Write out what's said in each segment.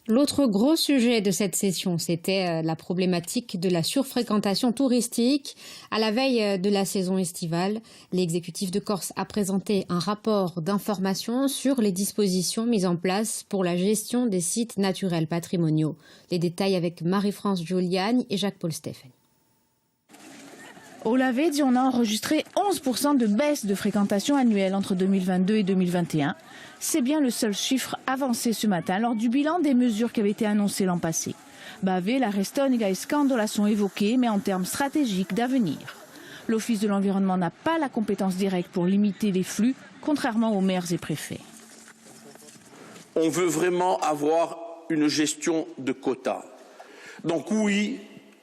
L'autre gros sujet de cette session, c'était la problématique de la surfréquentation touristique. À la veille de la saison estivale, l'exécutif de Corse a présenté un rapport d'information sur les dispositions mises en place pour la gestion des sites naturels patrimoniaux. Les détails avec Marie-France Giuliani et Jacques-Paul Stéphane. Au Lavezzi, on a enregistré 11% de baisse de fréquentation annuelle entre 2022 et 2021. C'est bien le seul chiffre avancé ce matin lors du bilan des mesures qui avaient été annoncées l'an passé. Bave, la Restonica et Scandola sont évoqués, mais en termes stratégiques d'avenir. L'Office de l'environnement n'a pas la compétence directe pour limiter les flux, contrairement aux maires et préfets. On veut vraiment avoir une gestion de quotas. Donc oui,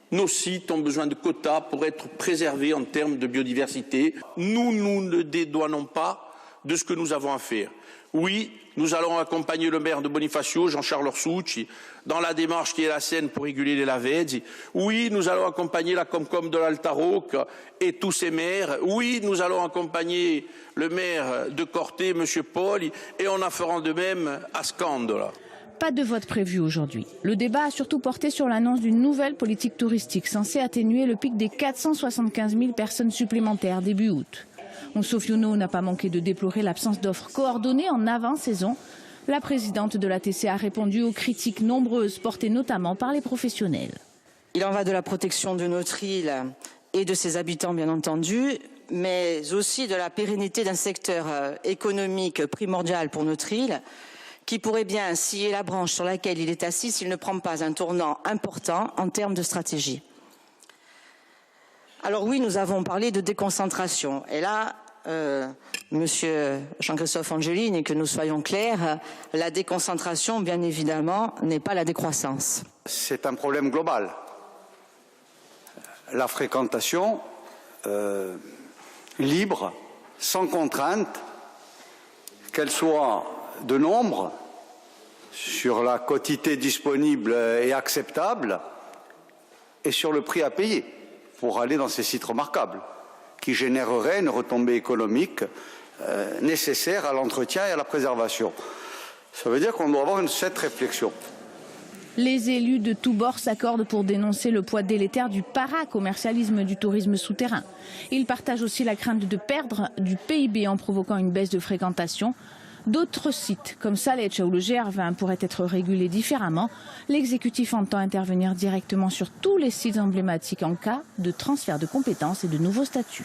nos sites ont besoin de quotas pour être préservés en termes de biodiversité. Nous ne dédouanons pas de ce que nous avons à faire. Oui, nous allons accompagner le maire de Bonifacio, Jean-Charles Orsucci, dans la démarche qui est la sienne pour réguler les Lavezzi. Oui, nous allons accompagner la Comcom de l'Altaroc et tous ses maires. Oui, nous allons accompagner le maire de Corté, M. Poli, et on en fera de même à Scandola. Pas de vote prévu aujourd'hui. Le débat a surtout porté sur l'annonce d'une nouvelle politique touristique censée atténuer le pic des 475 000 personnes supplémentaires début août. Sofiono n'a pas manqué de déplorer l'absence d'offres coordonnées en avant-saison. La présidente de l'ATC a répondu aux critiques nombreuses portées notamment par les professionnels. Il en va de la protection de notre île et de ses habitants bien entendu, mais aussi de la pérennité d'un secteur économique primordial pour notre île, qui pourrait bien scier la branche sur laquelle il est assis s'il ne prend pas un tournant important en termes de stratégie. Alors oui, nous avons parlé de déconcentration. Et là, Monsieur Jean-Christophe Angelini, que nous soyons clairs, la déconcentration, bien évidemment, n'est pas la décroissance. C'est un problème global. La fréquentation libre, sans contrainte, qu'elle soit de nombre, sur la quotité disponible et acceptable, et sur le prix à payer pour aller dans ces sites remarquables, qui généreraient une retombée économique nécessaire à l'entretien et à la préservation. Ça veut dire qu'on doit avoir cette réflexion. Les élus de tous bords s'accordent pour dénoncer le poids délétère du paracommercialisme du tourisme souterrain. Ils partagent aussi la crainte de perdre du PIB en provoquant une baisse de fréquentation. D'autres sites, comme Saleccia ou le GR20, pourraient être régulés différemment. L'exécutif entend intervenir directement sur tous les sites emblématiques en cas de transfert de compétences et de nouveaux statuts.